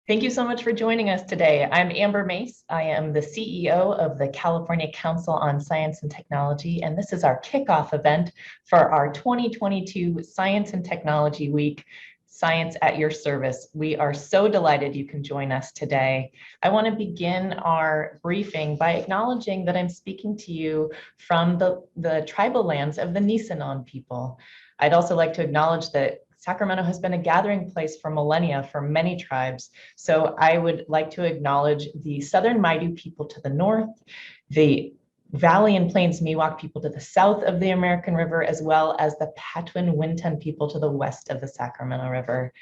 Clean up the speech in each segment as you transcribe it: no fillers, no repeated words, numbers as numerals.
Thank you so much for joining us today. I'm Amber Mace. I am the CEO of the California Council on Science and Technology, and this is our kickoff event for our 2022 Science and Technology Week, Science at Your Service. We are so delighted you can join us today. I want to begin our briefing by acknowledging that I'm speaking to you from the tribal lands of the Nisenan people. I'd also like to acknowledge that Sacramento has been a gathering place for millennia for many tribes. So I would like to acknowledge the Southern Maidu people to the north, the Valley and Plains Miwok people to the south of the American River, as well as the Patwin Winton people to the west of the Sacramento River.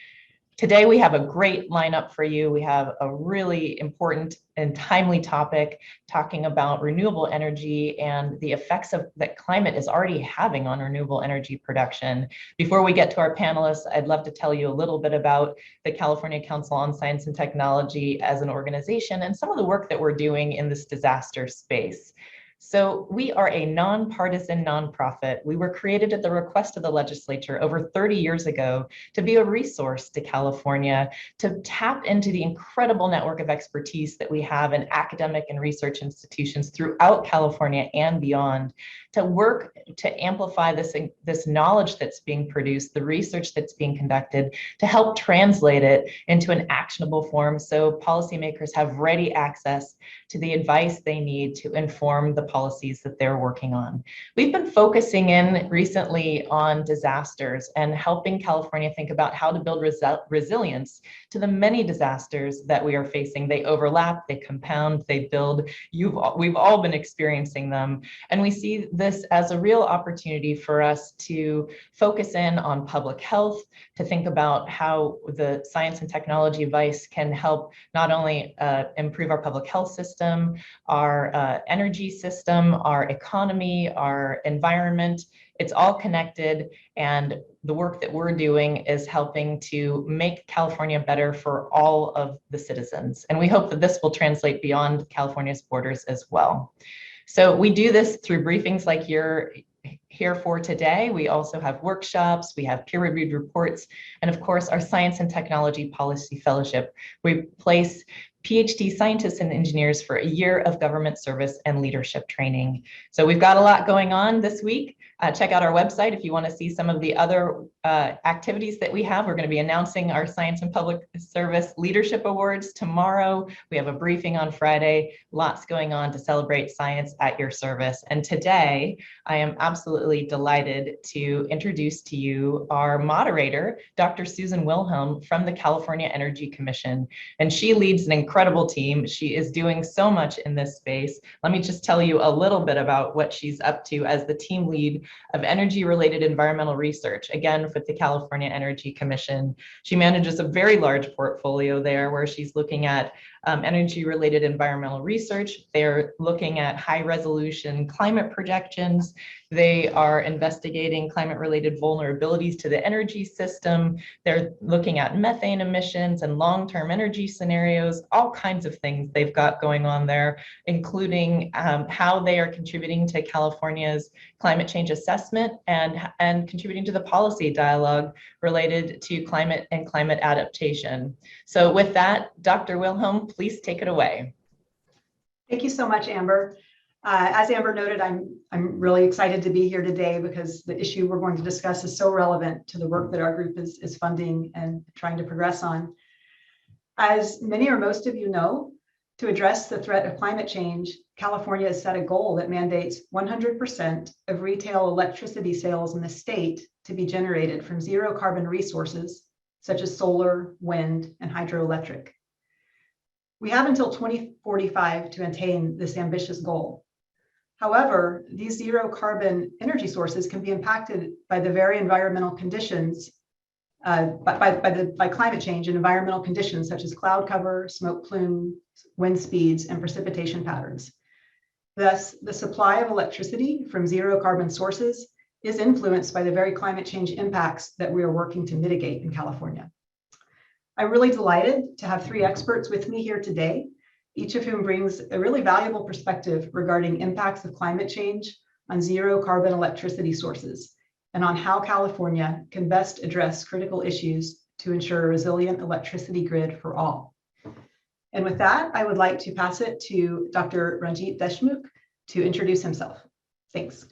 Today, we have a great lineup for you. We have a really important and timely topic talking about renewable energy and the effects that climate is already having on renewable energy production. Before we get to our panelists, I'd love to tell you a little bit about the California Council on Science and Technology as an organization and some of the work that we're doing in this disaster space. So we are a nonpartisan nonprofit. We were created at the request of the legislature over 30 years ago to be a resource to California, to tap into the incredible network of expertise that we have in academic and research institutions throughout California and beyond, to work to amplify this knowledge that's being produced, the research that's being conducted, to help translate it into an actionable form so policymakers have ready access to the advice they need to inform the policies that they're working on. We've been focusing in recently on disasters and helping California think about how to build resilience to the many disasters that we are facing. They overlap, they compound, they build. We've all been experiencing them. And we see this as a real opportunity for us to focus in on public health, to think about how the science and technology advice can help not only improve our public health system, our energy system, our economy, our environment. It's all connected, and the work that we're doing is helping to make California better for all of the citizens. And we hope that this will translate beyond California's borders as well. So we do this through briefings like you're here for today. We also have workshops, we have peer-reviewed reports, and of course, our Science and Technology Policy Fellowship. We place PhD scientists and engineers for a year of government service and leadership training. So we've got a lot going on this week. Check out our website if you want to see some of the other activities that we have. We're going to be announcing our Science and Public Service Leadership Awards tomorrow. We have a briefing on Friday. Lots going on to celebrate science at your service. And today, I am absolutely delighted to introduce to you our moderator, Dr. Susan Wilhelm from the California Energy Commission. And she leads an incredible team. She is doing so much in this space. Let me just tell you a little bit about what she's up to as the team lead of energy-related environmental research, again, with the California Energy Commission. She manages a very large portfolio there where she's looking at energy-related environmental research. They're looking at high-resolution climate projections. They are investigating climate-related vulnerabilities to the energy system. They're looking at methane emissions and long-term energy scenarios, all kinds of things they've got going on there, including how they are contributing to California's climate change assessment and contributing to the policy dialogue related to climate and climate adaptation. So with that, Dr. Wilhelm, please take it away. Thank you so much, Amber. As Amber noted, I'm really excited to be here today because the issue we're going to discuss is so relevant to the work that our group is funding and trying to progress on. As many or most of you know, to address the threat of climate change, California has set a goal that mandates 100% of retail electricity sales in the state to be generated from zero carbon resources, such as solar, wind, and hydroelectric. We have until 2045 to attain this ambitious goal. However, these zero carbon energy sources can be impacted by the very environmental conditions, by climate change and environmental conditions such as cloud cover, smoke plume, wind speeds, and precipitation patterns. Thus, the supply of electricity from zero carbon sources is influenced by the very climate change impacts that we are working to mitigate in California. I'm really delighted to have three experts with me here today, each of whom brings a really valuable perspective regarding impacts of climate change on zero carbon electricity sources and on how California can best address critical issues to ensure a resilient electricity grid for all. And with that, I would like to pass it to Dr. Ranjit Deshmukh to introduce himself. Thanks.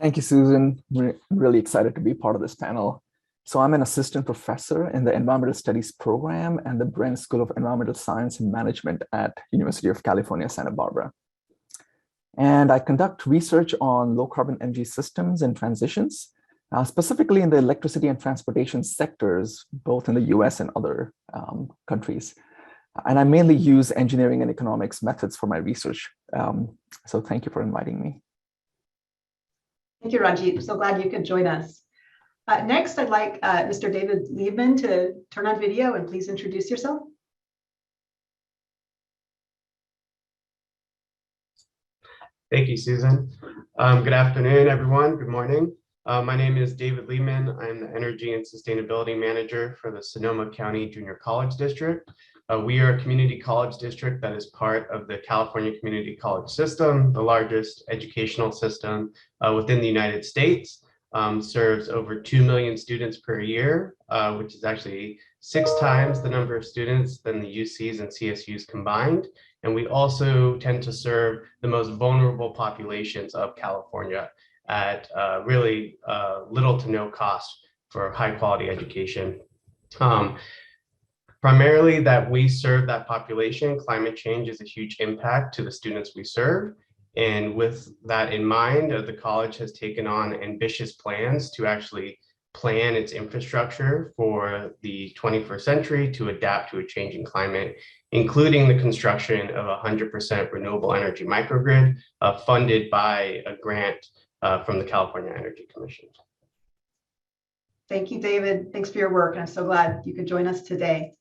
Thank you, Susan. We're really excited to be part of this panel. So I'm an assistant professor in the Environmental Studies program and the Bren School of Environmental Science and Management at University of California, Santa Barbara. And I conduct research on low carbon energy systems and transitions, specifically in the electricity and transportation sectors, both in the US and other countries. And I mainly use engineering and economics methods for my research. So thank you for inviting me. Thank you, Ranjit. I'm so glad you could join us. Next, I'd like Mr. David Liebman to turn on video and please introduce yourself. Thank you, Susan. Good afternoon, everyone. Good morning. My name is David Liebman. I'm the Energy and Sustainability Manager for the Sonoma County Junior College District. We are a community college district that is part of the California Community College System, the largest educational system within the United States. Serves over 2 million students per year, which is actually 6 times the number of students than the UCs and CSUs combined. And we also tend to serve the most vulnerable populations of California at really little to no cost for high quality education. Primarily that we serve that population, climate change is a huge impact to the students we serve. And with that in mind, the college has taken on ambitious plans to actually plan its infrastructure for the 21st century to adapt to a changing climate, including the construction of a 100% renewable energy microgrid funded by a grant from the California Energy Commission. Thank you, David. Thanks for your work. And I'm so glad you could join us today.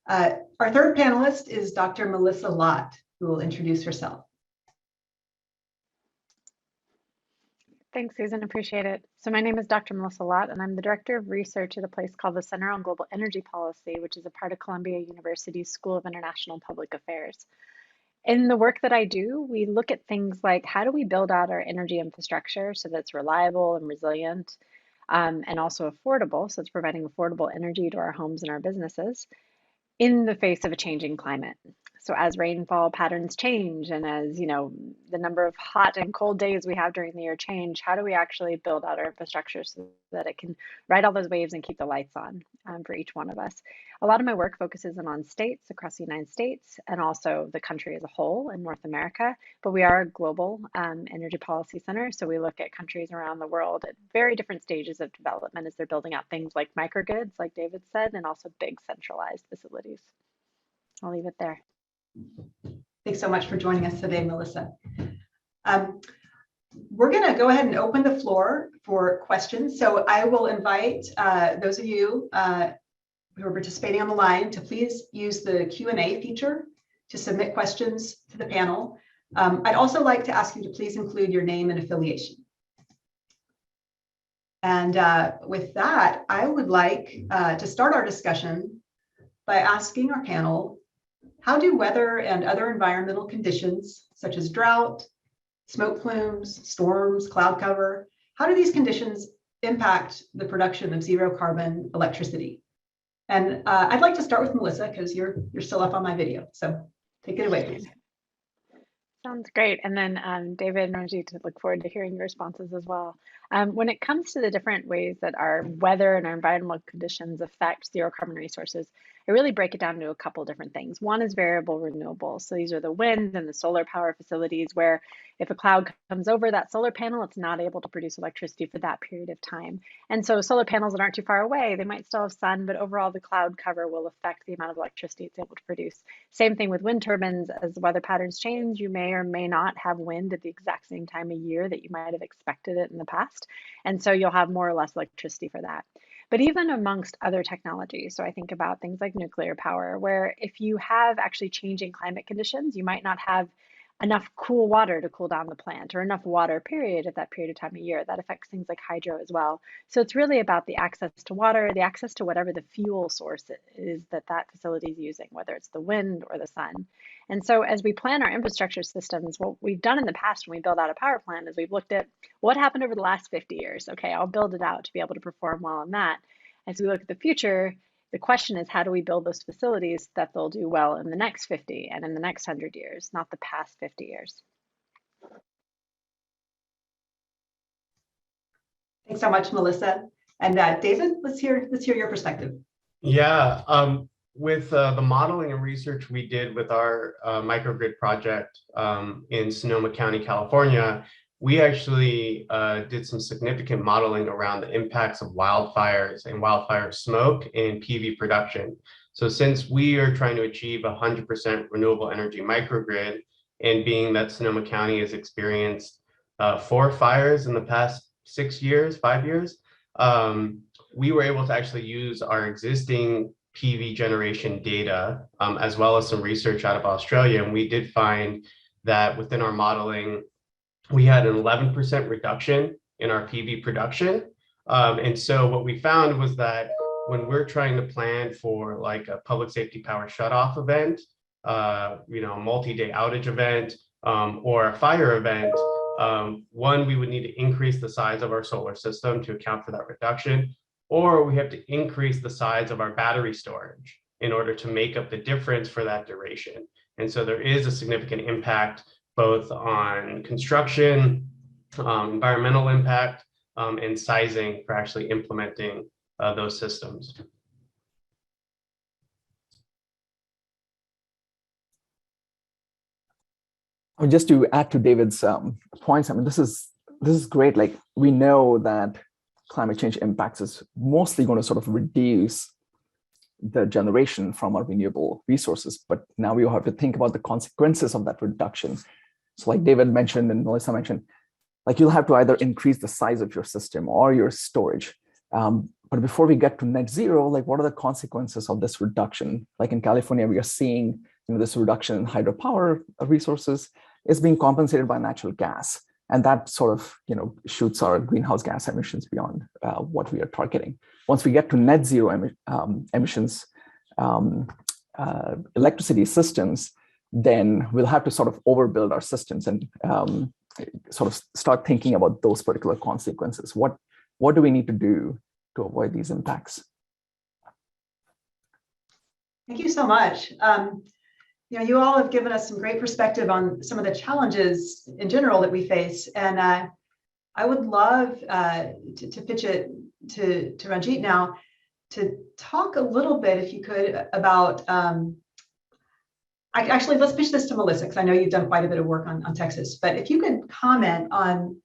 Our third panelist is Dr. Melissa Lott, who will introduce herself. Thanks, Susan. Appreciate it. So my name is Dr. Melissa Lott, and I'm the Director of Research at a place called the Center on Global Energy Policy, which is a part of Columbia University's School of International Public Affairs. In the work that I do, we look at things like how do we build out our energy infrastructure so that it's reliable and resilient and also affordable, so it's providing affordable energy to our homes and our businesses in the face of a changing climate. So as rainfall patterns change and as, the number of hot and cold days we have during the year change, how do we actually build out our infrastructure so that it can ride all those waves and keep the lights on for each one of us? A lot of my work focuses on states across the United States and also the country as a whole in North America, but we are a global energy policy center. So we look at countries around the world at very different stages of development as they're building out things like microgrids, like David said, and also big centralized facilities. I'll leave it there. Thanks so much for joining us today, Melissa. We're going to go ahead and open the floor for questions. So I will invite those of you who are participating on the line to please use the Q&A feature to submit questions to the panel. I'd also like to ask you to please include your name and affiliation. And with that, I would like to start our discussion by asking our panel, how do weather and other environmental conditions, such as drought, smoke plumes, storms, cloud cover, how do these conditions impact the production of zero carbon electricity? And I'd like to start with Melissa because you're still up on my video. So take it away, please. Sounds great. And then David and Ranjit, look forward to hearing your responses as well. When it comes to the different ways that our weather and our environmental conditions affect zero carbon resources, I really break it down to a couple different things. One is variable renewables. So these are the wind and the solar power facilities where if a cloud comes over that solar panel, it's not able to produce electricity for that period of time. And so solar panels that aren't too far away, they might still have sun, but overall the cloud cover will affect the amount of electricity it's able to produce. Same thing with wind turbines. As the weather patterns change, you may or may not have wind at the exact same time of year that you might have expected it in the past. And so you'll have more or less electricity for that. But even amongst other technologies, so I think about things like nuclear power, where if you have actually changing climate conditions, you might not have enough cool water to cool down the plant or enough water period at that period of time of year. That affects things like hydro as well. So it's really about the access to water, the access to whatever the fuel source is that that facility is using, whether it's the wind or the sun. And so as we plan our infrastructure systems, what we've done in the past when we build out a power plant is we've looked at what happened over the last 50 years. Okay, I'll build it out to be able to perform well on that. As we look at the future, The question is, how do we build those facilities that they'll do well in the next 50 and in the next 100 years, not the past 50 years? Thanks so much, Melissa. And David, let's hear your perspective. Yeah, with the modeling and research we did with our microgrid project in Sonoma County, California, we actually did some significant modeling around the impacts of wildfires and wildfire smoke in PV production. So since we are trying to achieve 100% renewable energy microgrid, and being that Sonoma County has experienced 4 fires in the past 5 years, we were able to actually use our existing PV generation data, as well as some research out of Australia. And we did find that within our modeling, we had an 11% reduction in our PV production. And so what we found was that when we're trying to plan for like a public safety power shutoff event, multi-day outage event, or a fire event, one, we would need to increase the size of our solar system to account for that reduction, or we have to increase the size of our battery storage in order to make up the difference for that duration. And so there is a significant impact both on construction, environmental impact, and sizing for actually implementing those systems. Just to add to David's points, I mean, this is great. Like, we know that climate change impacts is mostly going to sort of reduce the generation from our renewable resources, but now we have to think about the consequences of that reduction. So like David mentioned and Melissa mentioned, like, you'll have to either increase the size of your system or your storage. But before we get to net zero, like, what are the consequences of this reduction? Like in California, we are seeing, this reduction in hydropower resources is being compensated by natural gas. And that sort of, shoots our greenhouse gas emissions beyond what we are targeting. Once we get to net zero emissions electricity systems, then we'll have to sort of overbuild our systems and sort of start thinking about those particular consequences. What do we need to do to avoid these impacts? Thank you so much. You all have given us some great perspective on some of the challenges in general that we face. And I would love to pitch it to Ranjit now to talk a little bit, if you could, about, actually, let's pitch this to Melissa, because I know you've done quite a bit of work on Texas. But if you could comment on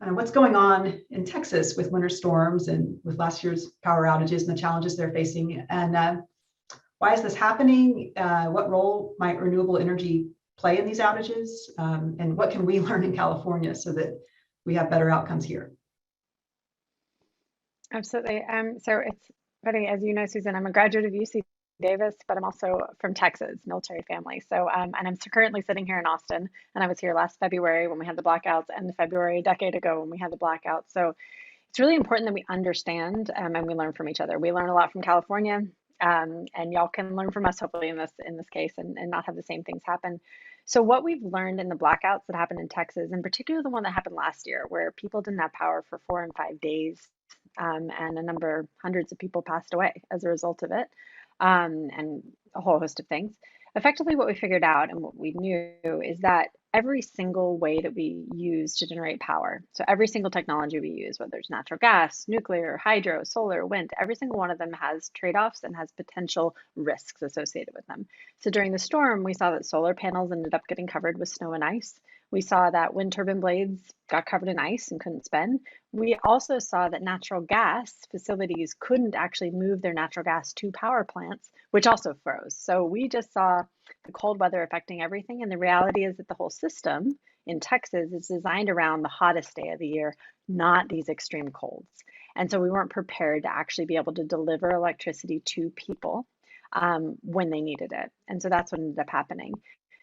what's going on in Texas with winter storms and with last year's power outages and the challenges they're facing. And why is this happening? What role might renewable energy play in these outages? And what can we learn in California so that we have better outcomes here? Absolutely. So it's funny, as you know, Susan, I'm a graduate of UC Davis, but I'm also from Texas, military family. So, and I'm currently sitting here in Austin, and I was here last February when we had the blackouts, and February a decade ago when we had the blackouts. So it's really important that we understand and we learn from each other. We learn a lot from California. And y'all can learn from us, hopefully, in this case, and not have the same things happen. So what we've learned in the blackouts that happened in Texas, in particular the one that happened last year, where people didn't have power for 4 and 5 days, and hundreds of people passed away as a result of it, and a whole host of things. Effectively, what we figured out and what we knew is that every single way that we use to generate power, so every single technology we use, whether it's natural gas, nuclear, hydro, solar, wind, every single one of them has trade-offs and has potential risks associated with them. So during the storm, we saw that solar panels ended up getting covered with snow and ice. We saw that wind turbine blades got covered in ice and couldn't spin. We also saw that natural gas facilities couldn't actually move their natural gas to power plants, which also froze. So we just saw the cold weather affecting everything. And the reality is that the whole system in Texas is designed around the hottest day of the year, not these extreme colds. And so we weren't prepared to actually be able to deliver electricity to people when they needed it. And so that's what ended up happening.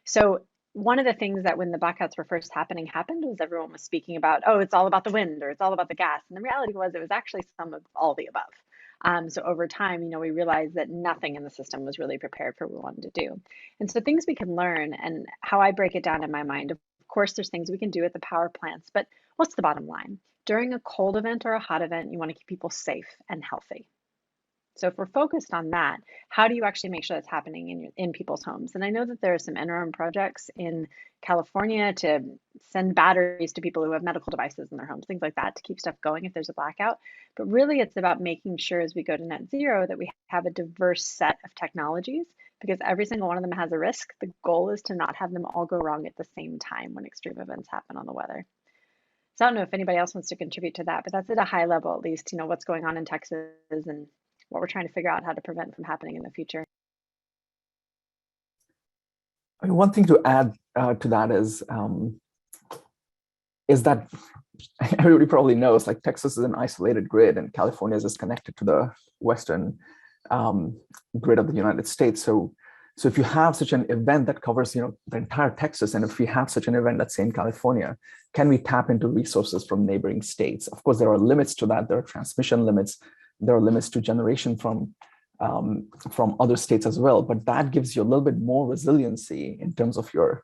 So one of the things that when the blackouts were first happened was everyone was speaking about, oh, it's all about the wind or it's all about the gas. And the reality was it was actually some of all the above. So over time, we realized that nothing in the system was really prepared for what we wanted to do. And so things we can learn, and how I break it down in my mind, of course, there's things we can do at the power plants, but what's the bottom line? During a cold event or a hot event, you want to keep people safe and healthy. So if we're focused on that, how do you actually make sure that's happening in people's homes? And I know that there are some interim projects in California to send batteries to people who have medical devices in their homes, things like that, to keep stuff going if there's a blackout. But really, it's about making sure as we go to net zero that we have a diverse set of technologies, because every single one of them has a risk. The goal is to not have them all go wrong at the same time when extreme events happen on the weather. So I don't know if anybody else wants to contribute to that, but that's at a high level, at least, what's going on in Texas and what we're trying to figure out how to prevent from happening in the future. I mean, one thing to add to that is that everybody probably knows, like, Texas is an isolated grid and California is just connected to the western grid of the United States. So if you have such an event that covers, the entire Texas, and if we have such an event, let's say in California, can we tap into resources from neighboring states? Of course, there are limits to that. There are transmission limits. There are limits to generation from other states as well. But that gives you a little bit more resiliency in terms of your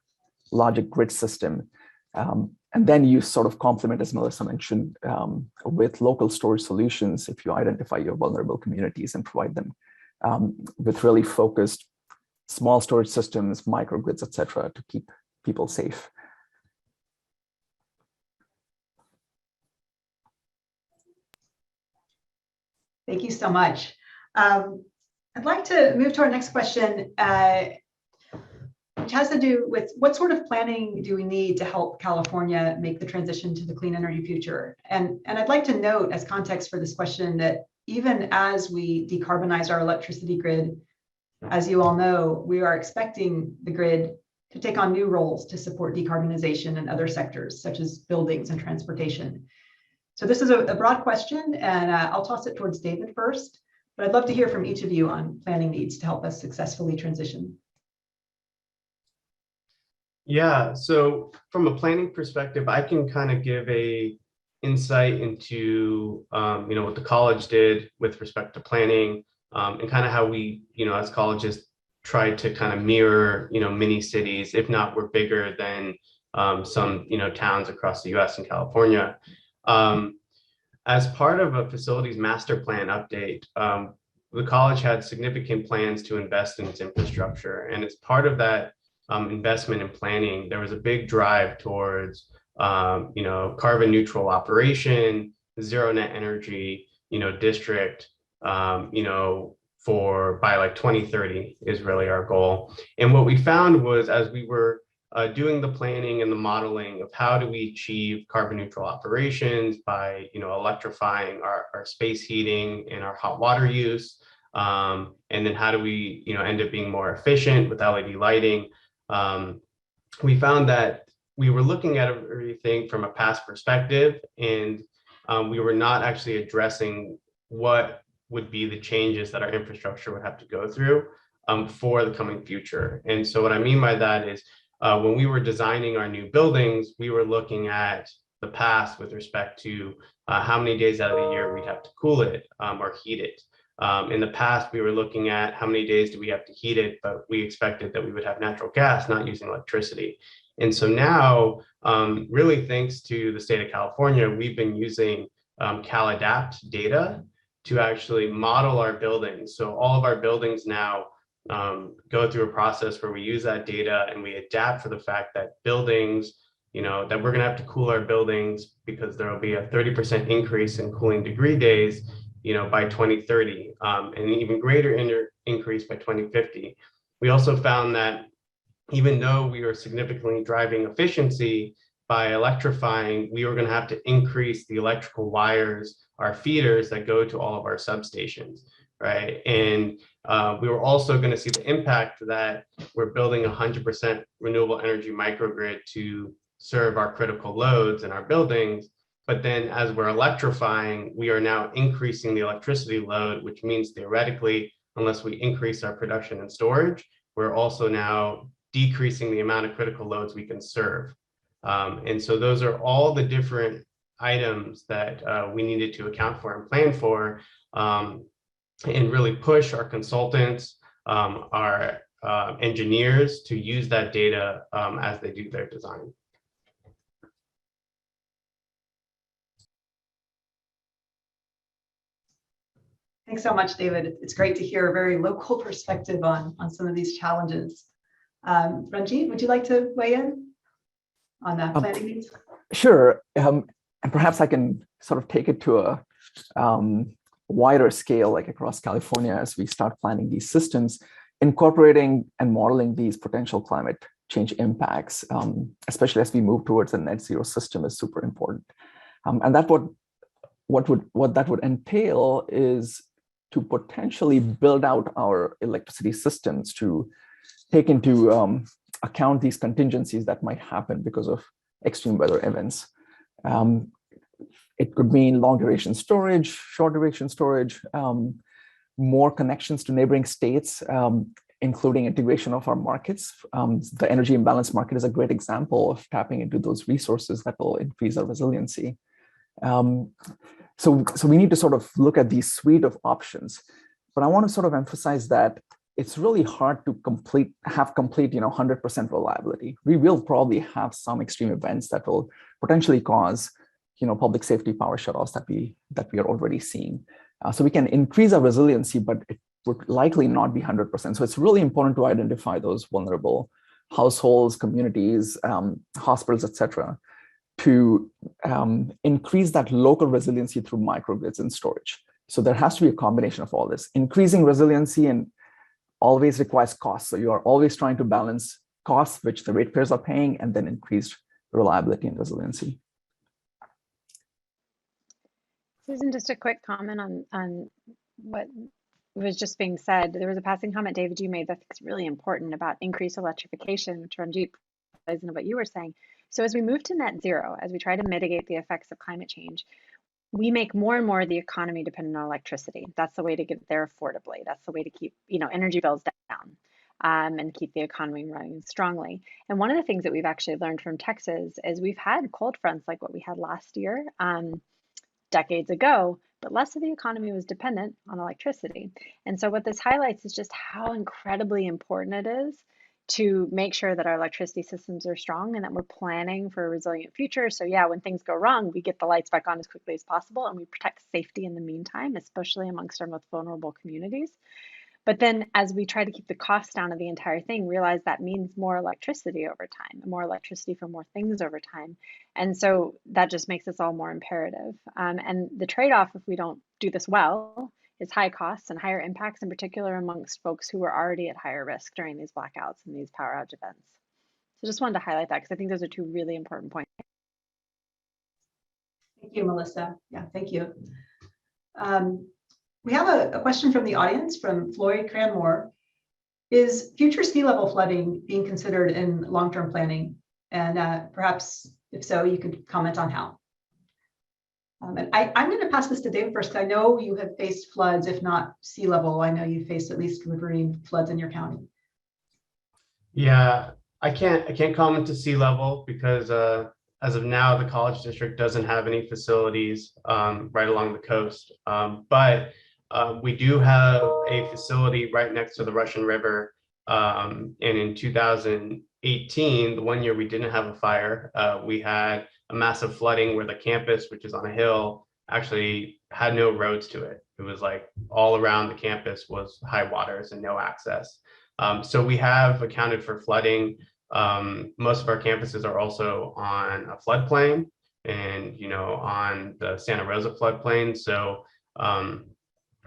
logic grid system. And then you sort of complement, as Melissa mentioned, with local storage solutions if you identify your vulnerable communities and provide them with really focused small storage systems, microgrids, et cetera, to keep people safe. Thank you so much. I'd like to move to our next question, which has to do with what sort of planning do we need to help California make the transition to the clean energy future? And I'd like to note as context for this question that even as we decarbonize our electricity grid, as you all know, we are expecting the grid to take on new roles to support decarbonization in other sectors, such as buildings and transportation. So this is a broad question, and I'll toss it towards David first, but I'd love to hear from each of you on planning needs to help us successfully transition. Yeah, so from a planning perspective, I can kind of give a insight into what the college did with respect to planning, and kind of how we, as colleges tried to kind of mirror, mini cities, if not we're bigger than some, towns across the US and California. As part of a facilities master plan update, the college had significant plans to invest in its infrastructure. And as part of that investment and planning, there was a big drive towards, carbon neutral operation, zero net energy, district, by like 2030 is really our goal. And what we found was, as we were doing the planning and the modeling of how do we achieve carbon neutral operations by, electrifying our space heating and our hot water use, and then how do we, end up being more efficient with LED lighting, we found that we were looking at everything from a past perspective, and we were not actually addressing what would be the changes that our infrastructure would have to go through for the coming future. And so what I mean by that is, when we were designing our new buildings, we were looking at the past with respect to how many days out of the year we'd have to cool it or heat it. In the past, we were looking at how many days do we have to heat it, but we expected that we would have natural gas, not using electricity. And so now, really thanks to the state of California, we've been using CalAdapt data to actually model our buildings. So all of our buildings now go through a process where we use that data and we adapt for the fact that buildings, that we're gonna have to cool our buildings because there will be a 30% increase in cooling degree days, by 2030, and an even greater increase by 2050. We also found that even though we were significantly driving efficiency by electrifying, we were going to have to increase the electrical wires, our feeders that go to all of our substations, right? And we were also going to see the impact that we're building 100% renewable energy microgrid to serve our critical loads in our buildings. But then as we're electrifying, we are now increasing the electricity load, which means theoretically, unless we increase our production and storage, we're also now decreasing the amount of critical loads we can serve. And so those are all the different items that we needed to account for and plan for, and really push our consultants, our engineers to use that data as they do their design. Thanks so much, David. It's great to hear a very local perspective on some of these challenges. Ranjit, would you like to weigh in on that planning needs? Sure. And perhaps I can sort of take it to a wider scale, like across California, as we start planning these systems, incorporating and modeling these potential climate change impacts, especially as we move towards a net zero system, is super important. And that what that would entail is to potentially build out our electricity systems to take into account these contingencies that might happen because of extreme weather events. It could mean long duration storage, short duration storage, more connections to neighboring states, including integration of our markets. The energy imbalance market is a great example of tapping into those resources that will increase our resiliency. So we need to sort of look at these suite of options, but I want to sort of emphasize that it's really hard to have complete 100% reliability. We will probably have some extreme events that will potentially cause public safety power shutoffs that we are already seeing. So we can increase our resiliency, but it would likely not be 100%. So it's really important to identify those vulnerable households, communities, hospitals, etc., to increase that local resiliency through microgrids and storage. So there has to be a combination of all this. Increasing resiliency and always requires costs. So you are always trying to balance costs, which the ratepayers are paying, and then increased reliability and resiliency. Susan, just a quick comment on what was just being said. There was a passing comment, David, you made that's really important about increased electrification, which Ranjit plays into what you were saying. So as we move to net zero, as we try to mitigate the effects of climate change, we make more and more of the economy dependent on electricity. That's the way to get there affordably. That's the way to keep energy bills down and keep the economy running strongly. And one of the things that we've actually learned from Texas is we've had cold fronts like what we had last year, decades ago, but less of the economy was dependent on electricity. And so what this highlights is just how incredibly important it is to make sure that our electricity systems are strong and that we're planning for a resilient future. So yeah, when things go wrong, we get the lights back on as quickly as possible and we protect safety in the meantime, especially amongst our most vulnerable communities. But then as we try to keep the cost down of the entire thing, realize that means more electricity over time, more electricity for more things over time. And so that just makes this all more imperative. And the trade-off, if we don't do this well, is high costs and higher impacts, in particular amongst folks who are already at higher risk during these blackouts and these power outage events. So just wanted to highlight that because I think those are two really important points. Thank you, Melissa. Yeah, thank you. We have a question from the audience from Floyd Cranmore. Is future sea level flooding being considered in long-term planning? And perhaps, if so, you could comment on how. And I'm going to pass this to David first, because I know you have faced floods, if not sea level. I know you faced at least riverine floods in your county. Yeah, I can't comment to sea level because as of now, the college district doesn't have any facilities right along the coast. But we do have a facility right next to the Russian River. And in 2018, the one year we didn't have a fire, we had a massive flooding where the campus, which is on a hill, actually had no roads to it. It was like all around the campus was high waters and no access. So we have accounted for flooding. Most of our campuses are also on a floodplain and, on the Santa Rosa floodplain. So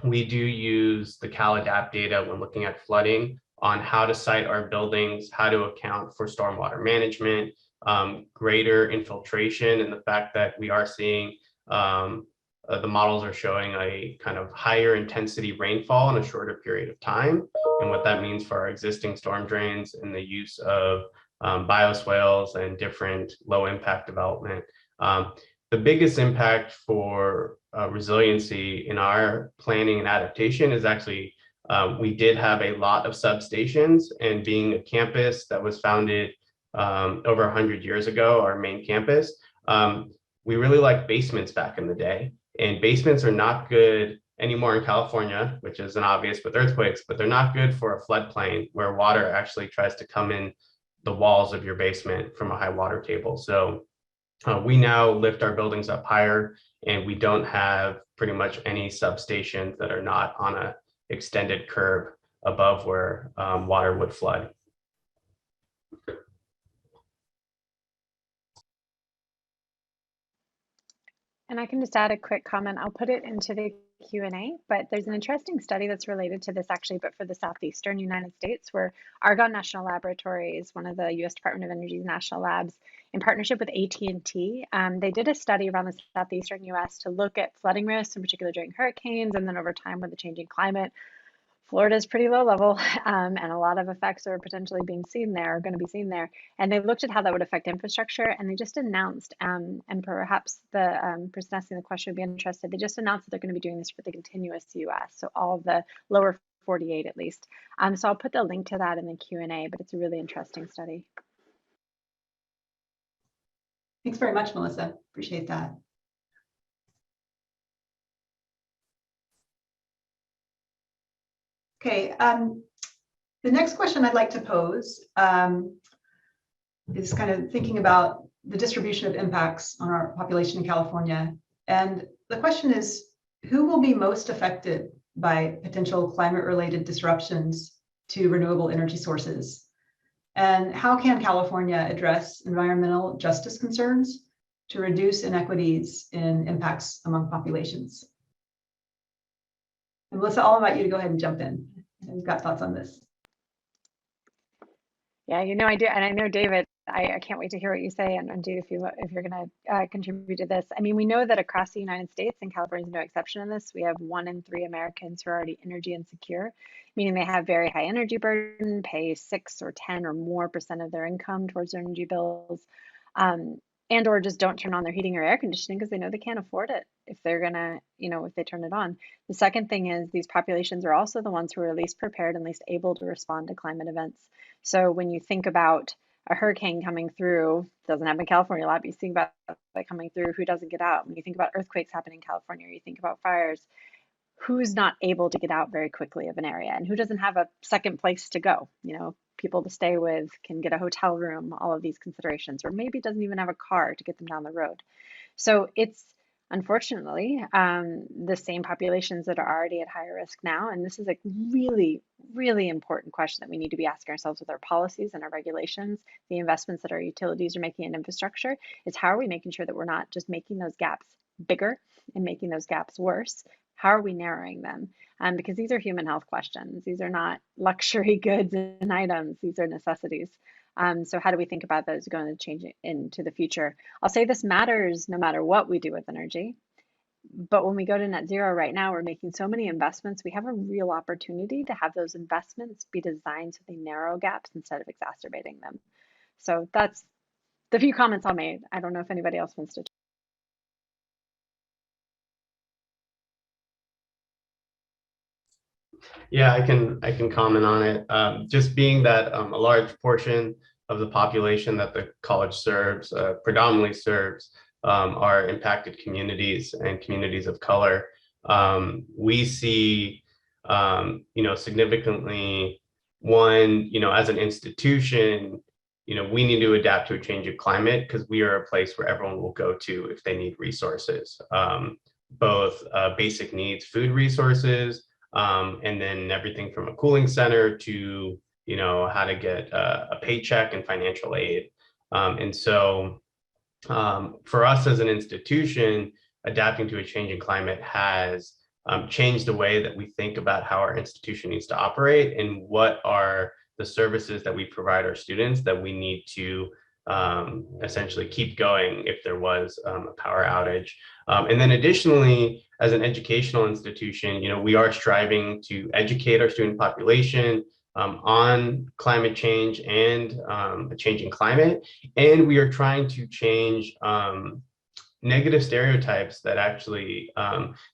we do use the CalAdapt data when looking at flooding on how to site our buildings, how to account for stormwater management, greater infiltration, and the fact that we are seeing the models are showing a kind of higher intensity rainfall in a shorter period of time, and what that means for our existing storm drains and the use of bioswales and different low impact development. The biggest impact for resiliency in our planning and adaptation is actually we did have a lot of substations, and being a campus that was founded over 100 years ago, our main campus, we really liked basements back in the day, and basements are not good anymore in California, which is an obvious with earthquakes, but they're not good for a floodplain where water actually tries to come in the walls of your basement from a high water table. So We now lift our buildings up higher, and we don't have pretty much any substations that are not on a extended curb above where water would flood. And I can just add a quick comment. I'll put it into the Q&A, but there's an interesting study that's related to this actually, but for the southeastern United States, where Argonne National Laboratory is one of the U.S. Department of Energy's national labs in partnership with AT&T. They did a study around the southeastern U.S. to look at flooding risks, in particular during hurricanes, and then over time with the changing climate. Florida is pretty low level, and a lot of effects are potentially being seen there, going to be seen there. And they looked at how that would affect infrastructure, and they just announced, and perhaps the person asking the question would be interested, they just announced that they're going to be doing this for the continuous US, so all of the lower 48 at least. So I'll put the link to that in the Q&A, but it's a really interesting study. Thanks very much, Melissa. Appreciate that. Okay, the next question I'd like to pose is kind of thinking about the distribution of impacts on our population in California. And the question is, who will be most affected by potential climate-related disruptions to renewable energy sources? And how can California address environmental justice concerns to reduce inequities in impacts among populations? And Melissa, I'll invite you to go ahead and jump in. You've got thoughts on this. Yeah, you know I do, and I know David. I can't wait to hear what you say, and Ranjit, if you're going to contribute to this. I mean, we know that across the United States, and California is no exception in this, we have 1 in 3 Americans who are already energy insecure, meaning they have very high energy burden, pay 6 or 10 or more % of their income towards their energy bills, and or just don't turn on their heating or air conditioning because they know they can't afford it if they're gonna, if they turn it on. The second thing is these populations are also the ones who are least prepared and least able to respond to climate events. So when you think about a hurricane coming through, doesn't happen in California a lot, but you think about that coming through, who doesn't get out? When you think about earthquakes happening in California, or you think about fires, who's not able to get out very quickly of an area, and who doesn't have a second place to go? People to stay with, can get a hotel room, all of these considerations, or maybe doesn't even have a car to get them down the road. So it's unfortunately the same populations that are already at higher risk now. And this is a really, really important question that we need to be asking ourselves with our policies and our regulations, the investments that our utilities are making in infrastructure, is how are we making sure that we're not just making those gaps bigger and making those gaps worse? How are we narrowing them? Because these are human health questions. These are not luxury goods and items. These are necessities. So how do we think about those going to change into the future? I'll say this matters no matter what we do with energy. But when we go to net zero right now, we're making so many investments. We have a real opportunity to have those investments be designed so they narrow gaps instead of exacerbating them. So that's the few comments I'll make. I don't know if anybody else wants to. Yeah, I can comment on it. Just being that a large portion of the population that the college serves, predominantly serves, are impacted communities and communities of color. We see, significantly, one, as an institution, we need to adapt to a changing climate because we are a place where everyone will go to if they need resources, both basic needs, food resources, and then everything from a cooling center to, how to get a paycheck and financial aid. And so for us as an institution, adapting to a changing climate has changed the way that we think about how our institution needs to operate and what are the services that we provide our students that we need to essentially keep going if there was a power outage. And then additionally, as an educational institution, we are striving to educate our student population on climate change and a changing climate. And we are trying to change negative stereotypes that actually,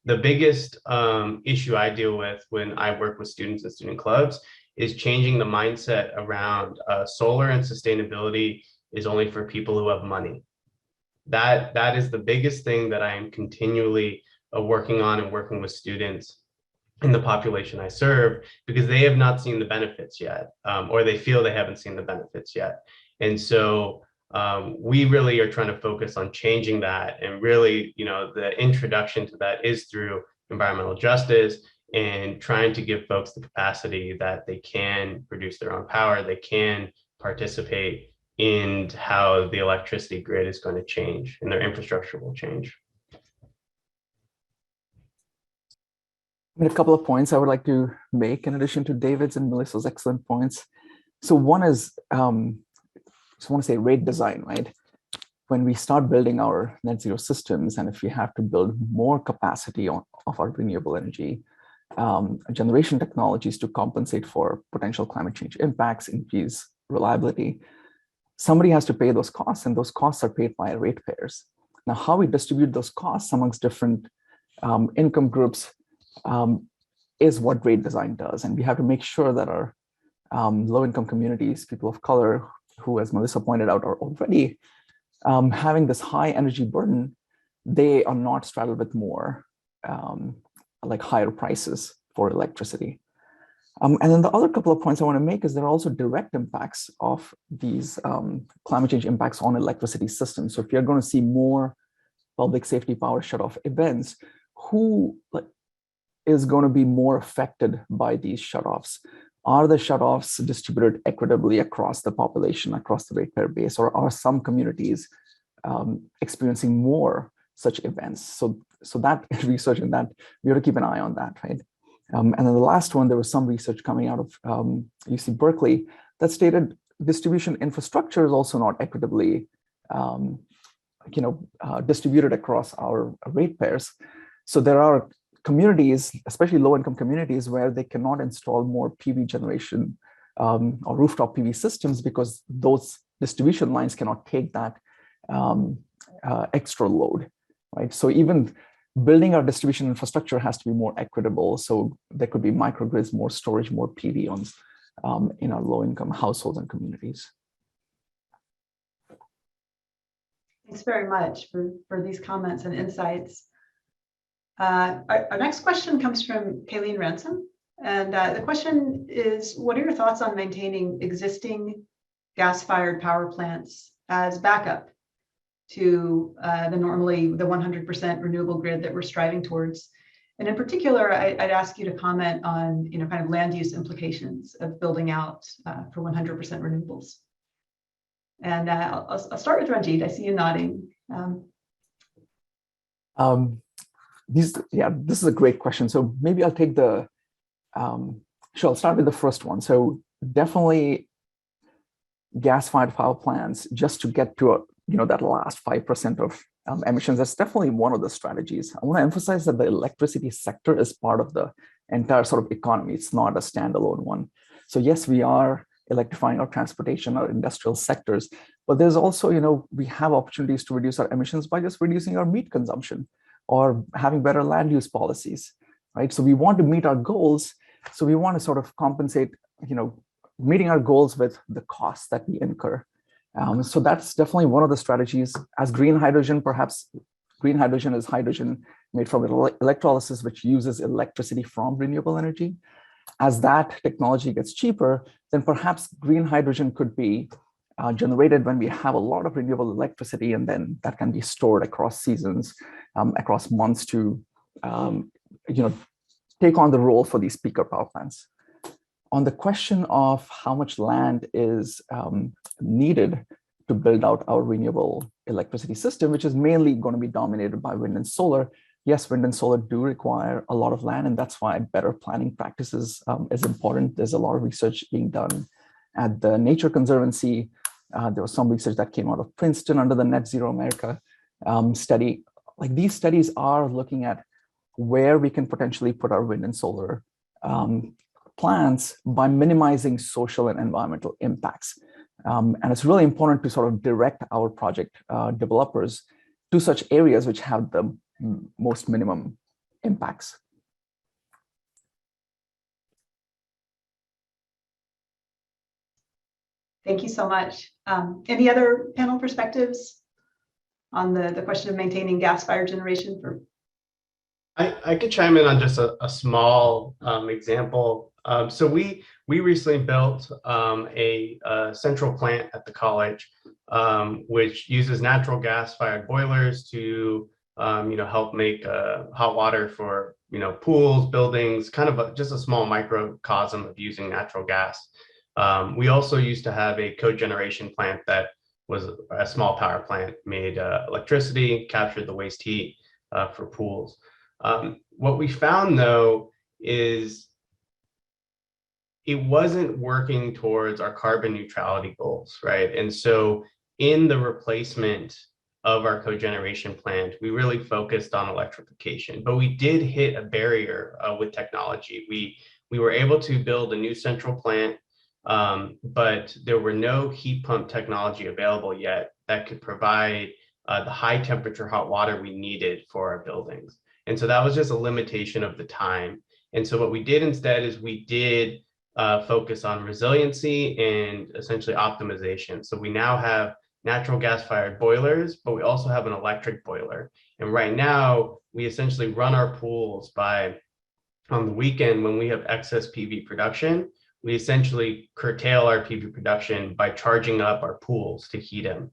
the biggest issue I deal with when I work with students and student clubs is changing the mindset around solar and sustainability is only for people who have money. That is the biggest thing that I am continually working on and working with students in the population I serve, because they have not seen the benefits yet, or they feel they haven't seen the benefits yet. And so We really are trying to focus on changing that, and really, the introduction to that is through environmental justice and trying to give folks the capacity that they can produce their own power, they can participate in how the electricity grid is going to change and their infrastructure will change. A couple of points I would like to make in addition to David's and Melissa's excellent points. So one is, I want to say rate design, right? When we start building our net zero systems, and if we have to build more capacity of our renewable energy generation technologies to compensate for potential climate change impacts, increase reliability, somebody has to pay those costs, and those costs are paid by ratepayers. Now, how we distribute those costs amongst different income groups is what rate design does. And we have to make sure that our low-income communities, people of color, who, as Melissa pointed out, are already having this high energy burden, they are not straddled with more like higher prices for electricity. And then the other couple of points I want to make is there are also direct impacts of these climate change impacts on electricity systems. So if you're going to see more public safety power shutoff events, who is going to be more affected by these shutoffs? Are the shutoffs distributed equitably across the population, across the ratepayer base, or are some communities experiencing more such events? So that research and that, we have to keep an eye on that, right? And then the last one, there was some research coming out of UC Berkeley that stated distribution infrastructure is also not equitably distributed across our ratepayers. So there are communities, especially low-income communities, where they cannot install more PV generation or rooftop PV systems because those distribution lines cannot take that extra load, right? So even building our distribution infrastructure has to be more equitable. So there could be microgrids, more storage, more PV in our low-income households and communities. Thanks very much for these comments and insights. Our next question comes from Kayleen Ransom. And the question is, what are your thoughts on maintaining existing gas-fired power plants as backup to the 100% renewable grid that we're striving towards? And in particular, I'd ask you to comment on kind of land use implications of building out for 100% renewables. And I'll start with Ranjit. I see you nodding. This is a great question. So maybe I'll take I'll start with the first one. So definitely gas-fired power plants, just to get to that last 5% of emissions, that's definitely one of the strategies. I want to emphasize that the electricity sector is part of the entire sort of economy. It's not a standalone one. So yes, we are electrifying our transportation, our industrial sectors, but there's also, we have opportunities to reduce our emissions by just reducing our meat consumption or having better land use policies, right? So we want to meet our goals. So we want to sort of compensate, meeting our goals with the costs that we incur. So that's definitely one of the strategies. As green hydrogen, perhaps green hydrogen is hydrogen made from electrolysis, which uses electricity from renewable energy. As that technology gets cheaper, then perhaps green hydrogen could be generated when we have a lot of renewable electricity, and then that can be stored across seasons, across months to, take on the role for these peaker power plants. On the question of how much land is needed to build out our renewable electricity system, which is mainly going to be dominated by wind and solar. Yes, wind and solar do require a lot of land, and that's why better planning practices is important. There's a lot of research being done at the Nature Conservancy. There was some research that came out of Princeton under the Net Zero America study. Like, these studies are looking at where we can potentially put our wind and solar plants by minimizing social and environmental impacts. And it's really important to sort of direct our project developers to such areas which have the most minimum impacts. Thank you so much. Any other panel perspectives on the question of maintaining gas-fired generation? I could chime in on just a small example. So we recently built a central plant at the college, which uses natural gas-fired boilers to help make hot water for pools, buildings, kind of just a small microcosm of using natural gas. We also used to have a cogeneration plant that was a small power plant, made electricity, captured the waste heat for pools. What we found though is it wasn't working towards our carbon neutrality goals, right? And so in the replacement of our cogeneration plant, we really focused on electrification, but we did hit a barrier with technology. We were able to build a new central plant, but there were no heat pump technology available yet that could provide the high temperature hot water we needed for our buildings. And so that was just a limitation of the time. And so what we did instead is we did focus on resiliency and essentially optimization. So we now have natural gas fired boilers, but we also have an electric boiler. And right now we essentially run our pools by, on the weekend when we have excess PV production, we essentially curtail our PV production by charging up our pools to heat them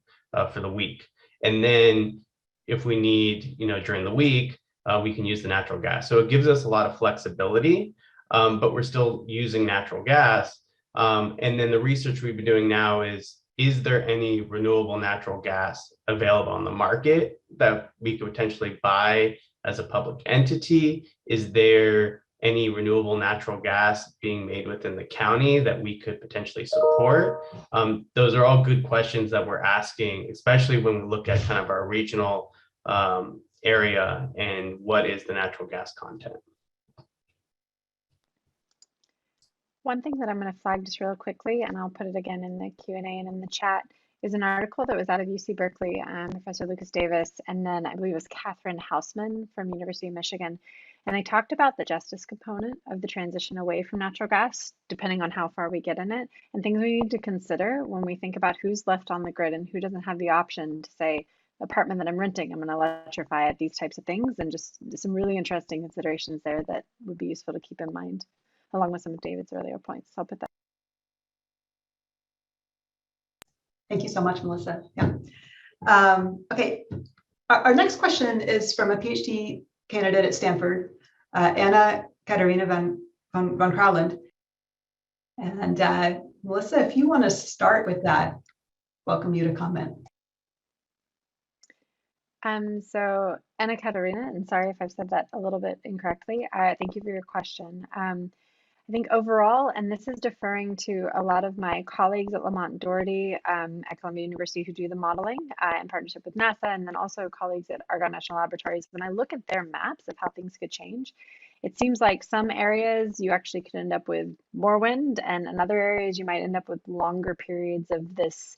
for the week. And then if we need, during the week, we can use the natural gas. So it gives us a lot of flexibility, but we're still using natural gas. And then the research we've been doing now is there any renewable natural gas available on the market that we could potentially buy as a public entity? Is there any renewable natural gas being made within the county that we could potentially support? Those are all good questions that we're asking, especially when we look at kind of our regional area and what is the natural gas content. One thing that I'm going to flag just real quickly, and I'll put it again in the Q&A and in the chat, is an article that was out of UC Berkeley, Professor Lucas Davis, and then I believe it was Catherine Hausman from University of Michigan. And they talked about the justice component of the transition away from natural gas, depending on how far we get in it, and things we need to consider when we think about who's left on the grid and who doesn't have the option to say, apartment that I'm renting, I'm going to electrify it, these types of things, and just some really interesting considerations there that would be useful to keep in mind, along with some of David's earlier points. So I'll put that. Thank you so much, Melissa. Yeah. Okay. Our next question is from a PhD candidate at Stanford, Anna Katarina van Krauwland. And Melissa, if you want to start with that, welcome you to comment. So Anna Katarina, and sorry if I've said that a little bit incorrectly, thank you for your question. I think overall, and this is deferring to a lot of my colleagues at Lamont Doherty at Columbia University who do the modeling in partnership with NASA, and then also colleagues at Argonne National Laboratories. When I look at their maps of how things could change, it seems like some areas you actually could end up with more wind, and in other areas you might end up with longer periods of this,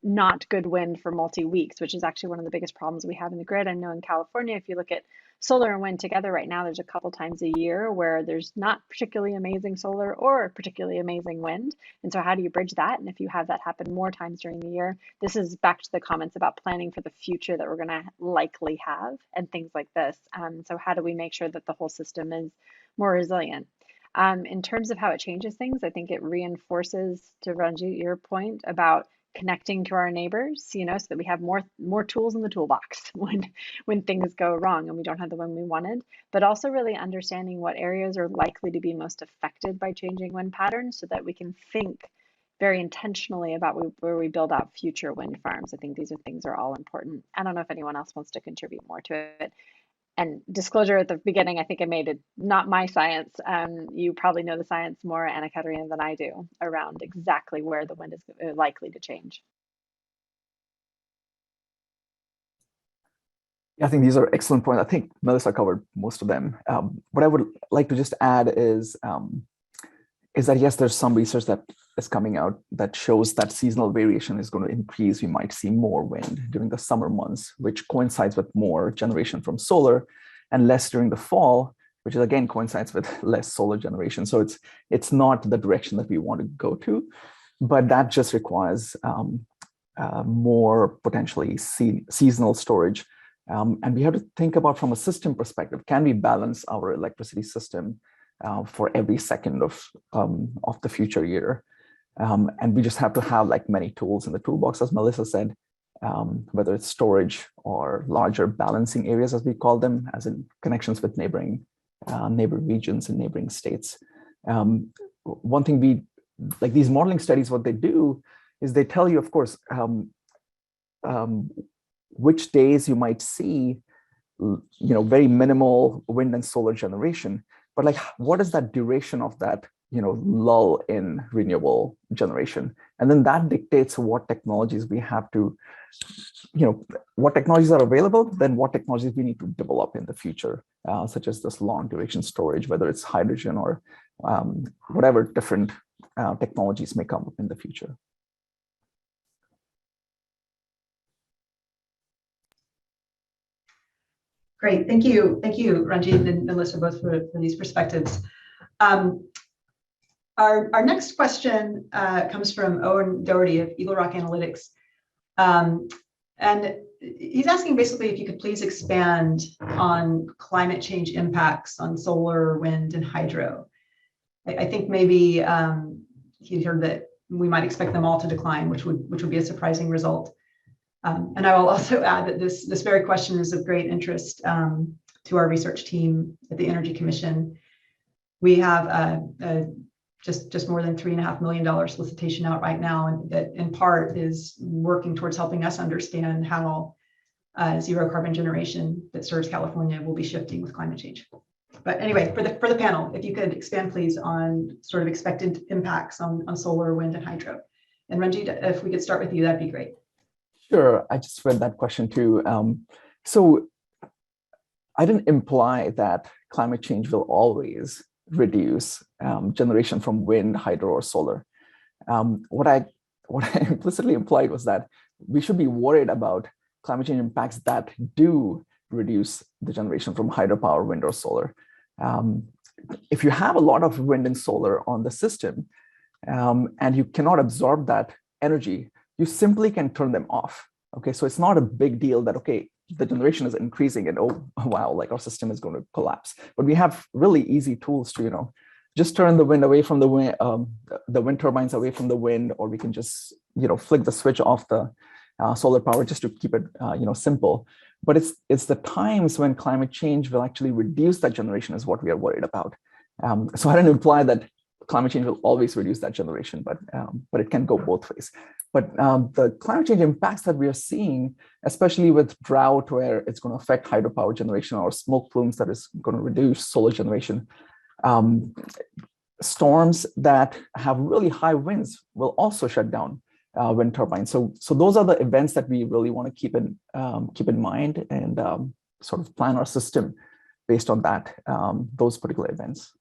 not good wind for multi-weeks, which is actually one of the biggest problems we have in the grid. I know in California, if you look at solar and wind together right now, there's a couple times a year where there's not particularly amazing solar or particularly amazing wind. And so how do you bridge that? And if you have that happen more times during the year, this is back to the comments about planning for the future that we're going to likely have and things like this. So how do we make sure that the whole system is more resilient? In terms of how it changes things, I think it reinforces, to Ranjit, your point about connecting to our neighbors, so that we have more tools in the toolbox when things go wrong and we don't have the wind we wanted, but also really understanding what areas are likely to be most affected by changing wind patterns so that we can think very intentionally about where we build out future wind farms. I think these are all important. I don't know if anyone else wants to contribute more to it. And disclosure at the beginning, I think I made it not my science. You probably know the science more, Anna Katarina, than I do around exactly where the wind is likely to change. I think these are excellent points. I think Melissa covered most of them. What I would like to just add is that yes, there's some research that is coming out that shows that seasonal variation is going to increase. We might see more wind during the summer months, which coincides with more generation from solar, and less during the fall, which is again coincides with less solar generation. So it's not the direction that we want to go to, but that just requires more potentially seasonal storage. And we have to think about from a system perspective, can we balance our electricity system for every second of the future year. And we just have to have like many tools in the toolbox, as Melissa said, whether it's storage or larger balancing areas, as we call them, as in connections with neighboring regions and neighboring states. One thing like these modeling studies, what they do is they tell you, of course, which days you might see, very minimal wind and solar generation, but like, what is that duration of that, lull in renewable generation? And then that dictates what technologies we have to, what technologies are available, then what technologies we need to develop in the future, such as this long duration storage, whether it's hydrogen or whatever different technologies may come up in the future. Great, thank you, Ranjit and Melissa, both for these perspectives. Our next question comes from Owen Doherty of Eagle Rock Analytics. And he's asking basically if you could please expand on climate change impacts on solar, wind, and hydro. I think maybe he heard that we might expect them all to decline, which would be a surprising result. And I will also add that this very question is of great interest to our research team at the Energy Commission. We have just more than $3.5 million solicitation out right now, and that in part is working towards helping us understand how zero carbon generation that serves California will be shifting with climate change. But anyway, for the panel, if you could expand please on sort of expected impacts on solar, wind, and hydro. And Ranjit, if we could start with you, that'd be great. Sure, I just read that question too. So I didn't imply that climate change will always reduce generation from wind, hydro, or solar. What I implicitly implied was that we should be worried about climate change impacts that do reduce the generation from hydropower, wind, or solar. If you have a lot of wind and solar on the system, and you cannot absorb that energy, you simply can turn them off. Okay, so it's not a big deal that, okay, the generation is increasing and oh wow, like our system is going to collapse. But we have really easy tools to, just turn the wind away from the wind, the wind turbines away from the wind, or we can just, flick the switch off the solar power just to keep it, simple. But it's the times when climate change will actually reduce that generation is what we are worried about. So I didn't imply that climate change will always reduce that generation, but it can go both ways. But the climate change impacts that we are seeing, especially with drought, where it's going to affect hydropower generation, or smoke plumes that is going to reduce solar generation, storms that have really high winds will also shut down wind turbines. So those are the events that we really want to keep in mind and sort of plan our system based on that, those particular events.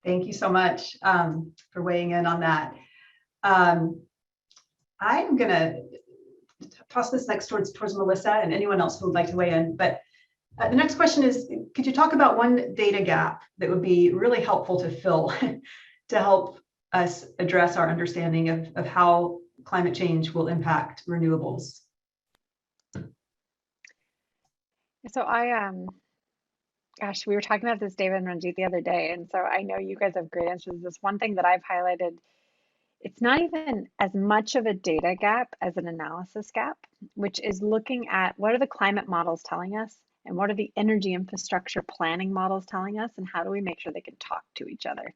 Thank you so much for weighing in on that. I'm going to toss this next towards Melissa and anyone else who would like to weigh in. But the next question is, could you talk about one data gap that would be really helpful to fill to help us address our understanding of how climate change will impact renewables? So gosh, we were talking about this, David and Ranjit, the other day, and so I know you guys have great answers. This one thing that I've highlighted, it's not even as much of a data gap as an analysis gap, which is looking at what are the climate models telling us and what are the energy infrastructure planning models telling us, and how do we make sure they can talk to each other.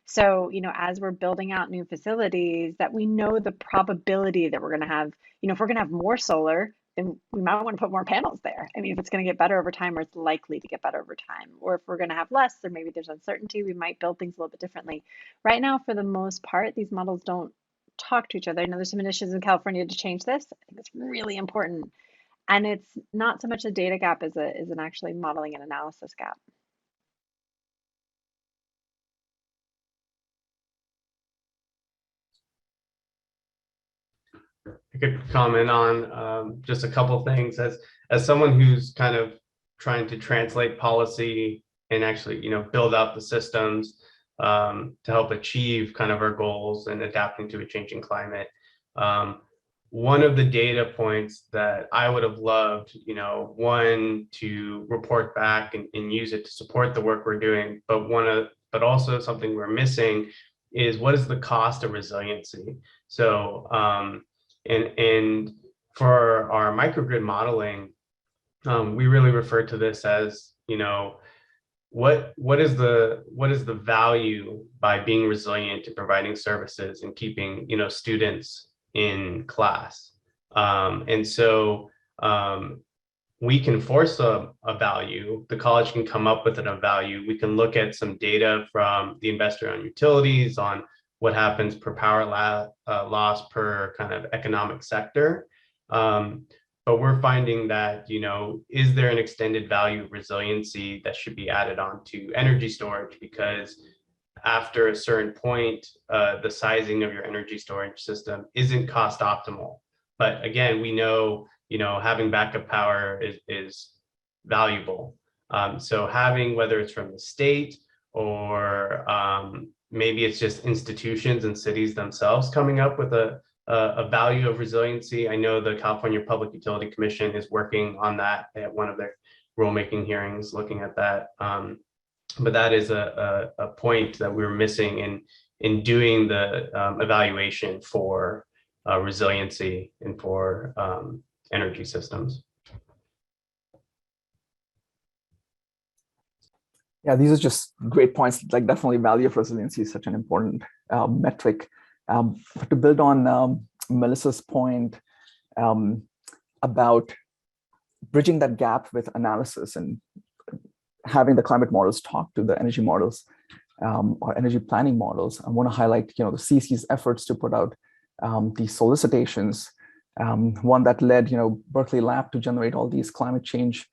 So, as we're building out new facilities, that we know the probability that we're going to have, if we're going to have more solar, then we might want to put more panels there. I mean, if it's going to get better over time, or it's likely to get better over time, or if we're going to have less, or maybe there's uncertainty, we might build things a little bit differently. Right now, for the most part, these models don't talk to each other. I know there's some initiatives in California to change this. I think it's really important. And it's not so much a data gap as an actually modeling and analysis gap. I could comment on just a couple things as someone who's kind of trying to translate policy and actually, build out the systems to help achieve kind of our goals and adapting to a changing climate. one of the data points that I would have loved, one to report back and use it to support the work we're doing, but also something we're missing is what is the cost of resiliency? So, and for our microgrid modeling, we really refer to this as, what is the value by being resilient to providing services and keeping, students in class? And so we can force a value. The college can come up with a value. We can look at some data from the investor-owned utilities on what happens per power loss per kind of economic sector. But we're finding that, is there an extended value of resiliency that should be added on to energy storage? Because after a certain point, the sizing of your energy storage system isn't cost optimal. But again, we know, having backup power is valuable. So having, whether it's from the state or maybe it's just institutions and cities themselves coming up with a value of resiliency. I know the California Public Utility Commission is working on that at one of their rulemaking hearings, looking at that. But that is a point that we're missing in doing the evaluation for resiliency and for energy systems. Yeah, these are just great points. Like, definitely value of resiliency is such an important metric. But to build on Melissa's point about bridging that gap with analysis and having the climate models talk to the energy models or energy planning models, I want to highlight, the CC's efforts to put out these solicitations. One that led, Berkeley Lab to generate all these climate change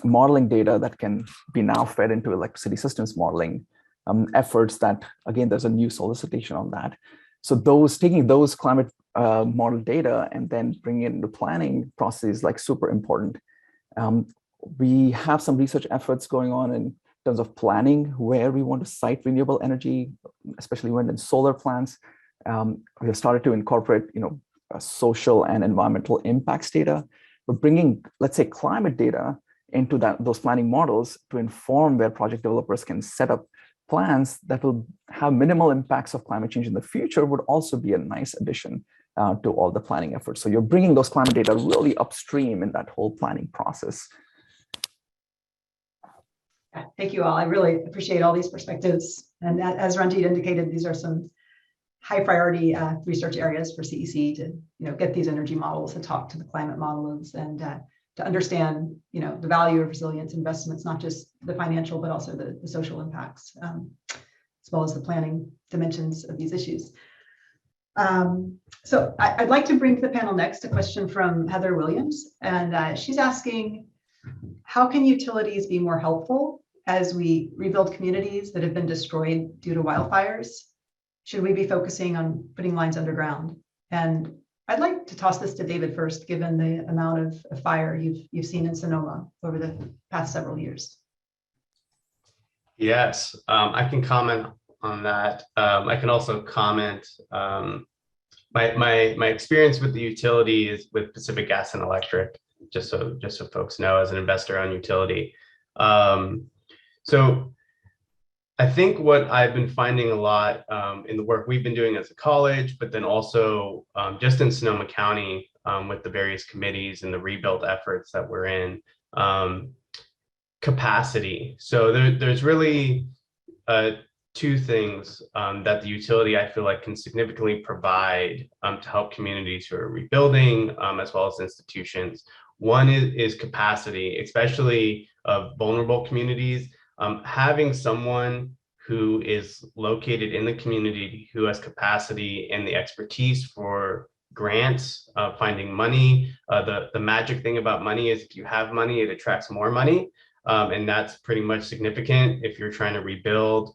modeling data that can be now fed into electricity systems modeling efforts. That, again, there's a new solicitation on that. So taking those climate model data and then bringing it into planning processes, super important. We have some research efforts going on in terms of planning where we want to site renewable energy, especially wind and solar plants. We have started to incorporate, social and environmental impacts data. We're bringing, let's say, climate data into those planning models to inform where project developers can set up plans that will have minimal impacts of climate change in the future. Would also be a nice addition to all the planning efforts. So you're bringing those climate data really upstream in that whole planning process. Yeah, thank you all. I really appreciate all these perspectives. And as Ranjit indicated, these are some high priority research areas for CEC to get these energy models to talk to the climate models and to understand the value of resilience investments, not just the financial but also the social impacts, as well as the planning dimensions of these issues. So I'd like to bring to the panel next a question from Heather Williams, and she's asking, how can utilities be more helpful as we rebuild communities that have been destroyed due to wildfires? Should we be focusing on putting lines underground? And I'd like to toss this to David first, given the amount of fire you've seen in Sonoma over the past several years. Yes, I can comment on that. I can also comment. My experience with the utility is with Pacific Gas and Electric, just so folks know, as an investor-owned utility. So I think what I've been finding a lot in the work we've been doing as a college, but then also just in Sonoma County with the various committees and the rebuild efforts that we're in, capacity. So there's really two things that the utility, I feel like, can significantly provide to help communities who are rebuilding, as well as institutions. One is capacity, especially of vulnerable communities. Having someone who is located in the community who has capacity and the expertise for grants, finding money. The magic thing about money is if you have money, it attracts more money. And that's pretty much significant if you're trying to rebuild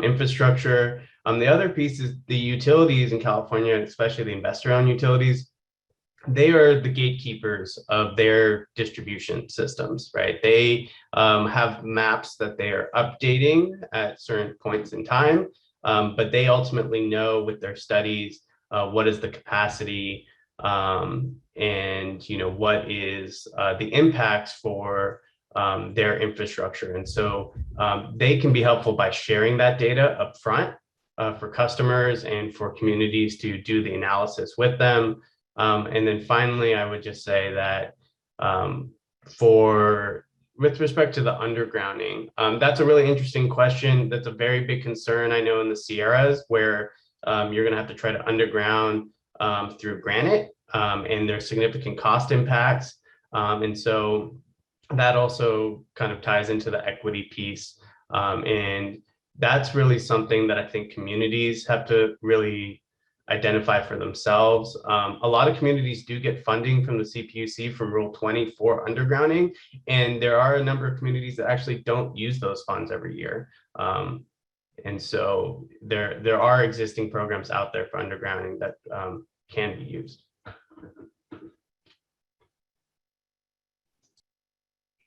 infrastructure. The other piece is the utilities in California, especially the investor-owned utilities. They are the gatekeepers of their distribution systems, right? They have maps that they are updating at certain points in time, but they ultimately know with their studies what is the capacity and what is the impacts for their infrastructure. And so they can be helpful by sharing that data up front for customers and for communities to do the analysis with them. And then finally, I would just say that with respect to the undergrounding, that's a really interesting question. That's a very big concern, I know, in the Sierras, where you're going to have to try to underground through granite, and there's significant cost impacts. And so that also kind of ties into the equity piece. And that's really something that I think communities have to really identify for themselves. A lot of communities do get funding from the CPUC from Rule 20 for undergrounding, and there are a number of communities that actually don't use those funds every year. And so there are existing programs out there for undergrounding that can be used.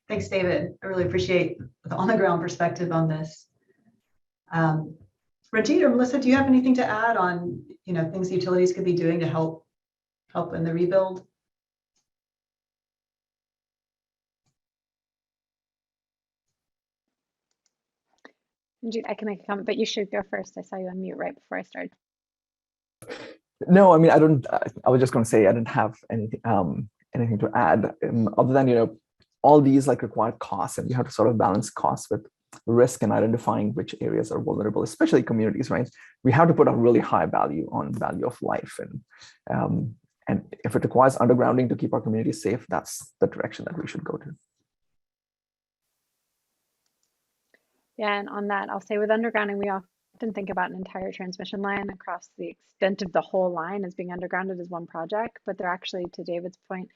Thanks, David. I really appreciate the on-the-ground perspective on this. Ranjit or Melissa, do you have anything to add on things utilities could be doing to help in the rebuild? Ranjit, I can make a comment, but you should go first. I saw you on mute right before I started. No, I mean, I was just going to say I didn't have anything to add, other than, all these require costs, and you have to sort of balance costs with risk and identifying which areas are vulnerable, especially communities, right? We have to put a really high value on value of life. And if it requires undergrounding to keep our communities safe, that's the direction that we should go to. Yeah, and on that, I'll say with undergrounding, we often think about an entire transmission line across the extent of the whole line as being undergrounded as one project, but they're actually, to David's point,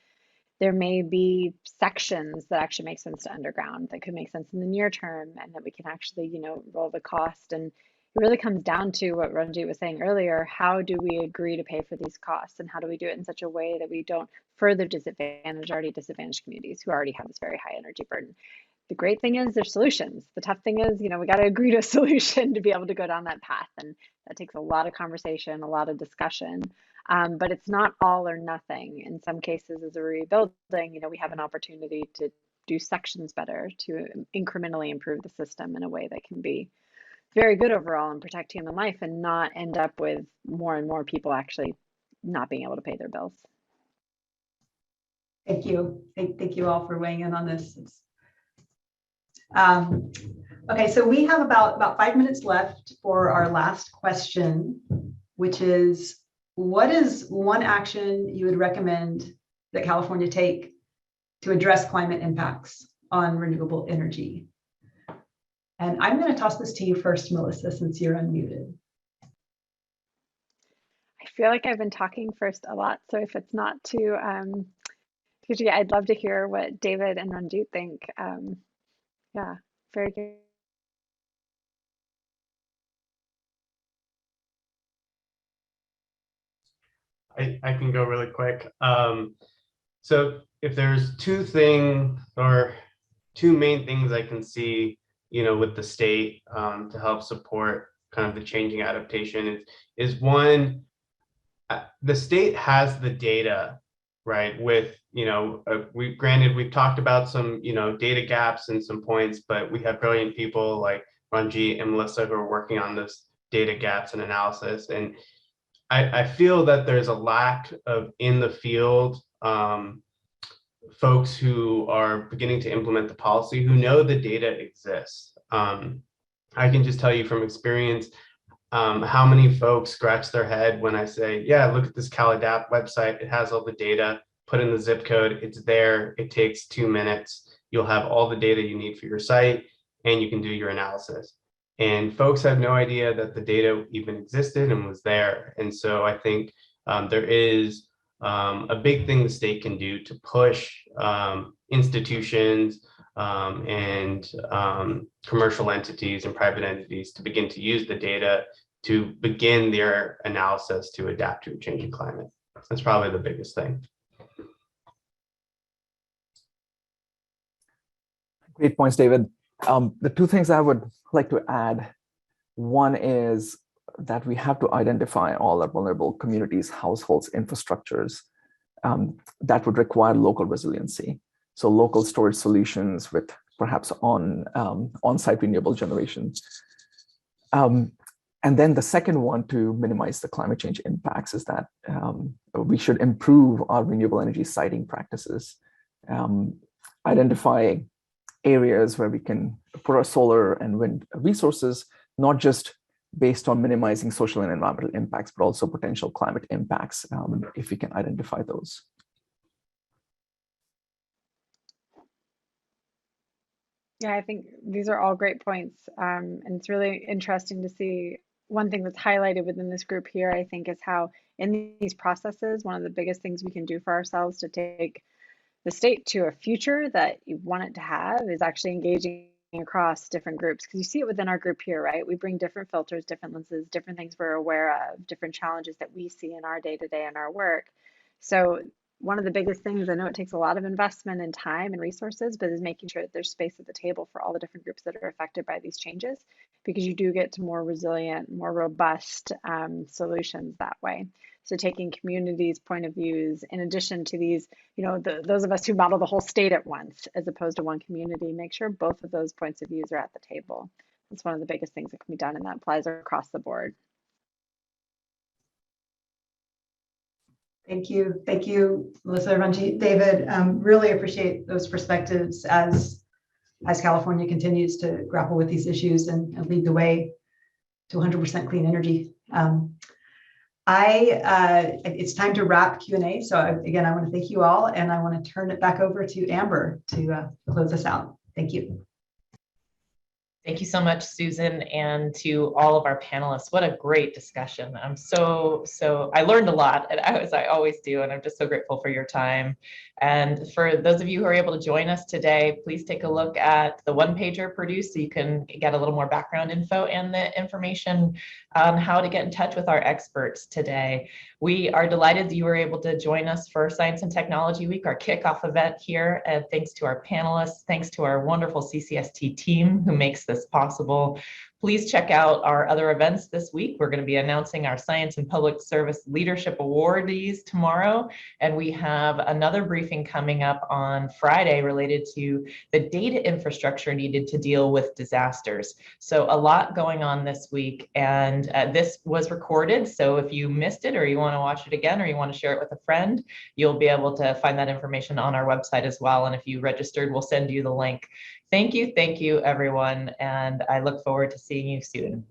there may be sections that actually make sense to underground that could make sense in the near term, and that we can actually, roll the cost. And it really comes down to what Ranjit was saying earlier. How do we agree to pay for these costs, and how do we do it in such a way that we don't further disadvantage already disadvantaged communities who already have this very high energy burden? The great thing is there's solutions. The tough thing is, we got to agree to a solution to be able to go down that path. And that takes a lot of conversation, a lot of discussion. But it's not all or nothing. In some cases, as a rebuilding, we have an opportunity to do sections better, to incrementally improve the system in a way that can be very good overall and protect human life, and not end up with more and more people actually not being able to pay their bills. Thank you. Thank you all for weighing in on this. Okay, so we have about 5 minutes left for our last question, which is, what is one action you would recommend that California take to address climate impacts on renewable energy? And I'm going to toss this to you first, Melissa, since you're unmuted. I feel like I've been talking first a lot, so if it's not too, I'd love to hear what David and Ranjit think. Yeah, very good. I can go really quick. So if there's two main things I can see, with the state to help support kind of the changing adaptation is one, the state has the data, right? With, we've talked about some, data gaps and some points, but we have brilliant people like Ranjit and Melissa who are working on this data gaps and analysis. And I feel that there's a lack of in the field folks who are beginning to implement the policy, who know the data exists. I can just tell you from experience how many folks scratch their head when I say, yeah, look at this CalAdapt website. It has all the data, put in the zip code, it's there. It takes 2 minutes. You'll have all the data you need for your site, and you can do your analysis. And folks have no idea that the data even existed and was there. And so I think there is a big thing the state can do to push institutions and commercial entities and private entities to begin to use the data to begin their analysis to adapt to a changing climate. That's probably the biggest thing. Great points, David. The two things I would like to add, one is that we have to identify all our vulnerable communities, households, infrastructures, that would require local resiliency. So local storage solutions with perhaps on-site renewable generation. And then the second one to minimize the climate change impacts is that we should improve our renewable energy siting practices, identify areas where we can put our solar and wind resources, not just based on minimizing social and environmental impacts, but also potential climate impacts if we can identify those. Yeah, I think these are all great points. And it's really interesting to see one thing that's highlighted within this group here, I think, is how in these processes, one of the biggest things we can do for ourselves to take the state to a future that you want it to have is actually engaging across different groups. Because you see it within our group here, right? We bring different filters, different lenses, different things we're aware of, different challenges that we see in our day-to-day and our work. So one of the biggest things, I know it takes a lot of investment and time and resources, but is making sure that there's space at the table for all the different groups that are affected by these changes, because you do get to more resilient, more robust solutions that way. So taking communities' point of views, in addition to these, those of us who model the whole state at once, as opposed to one community, make sure both of those points of views are at the table. That's one of the biggest things that can be done, and that applies across the board. Thank you, Melissa, Ranjit, David. Really appreciate those perspectives as California continues to grapple with these issues and lead the way to 100% clean energy. It's time to wrap Q&A. So again, I want to thank you all, and I want to turn it back over to Amber to close us out. Thank you. Thank you so much, Susan, and to all of our panelists. What a great discussion. I learned a lot, as I always do, and I'm just so grateful for your time. And for those of you who are able to join us today, please take a look at the one-pager produced so you can get a little more background info and the information on how to get in touch with our experts today. We are delighted that you were able to join us for Science and Technology Week, our kickoff event here. And thanks to our panelists, thanks to our wonderful CCST team who makes this possible. Please check out our other events this week. We're going to be announcing our Science and Public Service Leadership Awardees tomorrow, and we have another briefing coming up on Friday related to the data infrastructure needed to deal with disasters. So a lot going on this week, and this was recorded, so if you missed it or you want to watch it again or you want to share it with a friend, you'll be able to find that information on our website as well, and if you registered, we'll send you the link. Thank you, everyone, and I look forward to seeing you soon.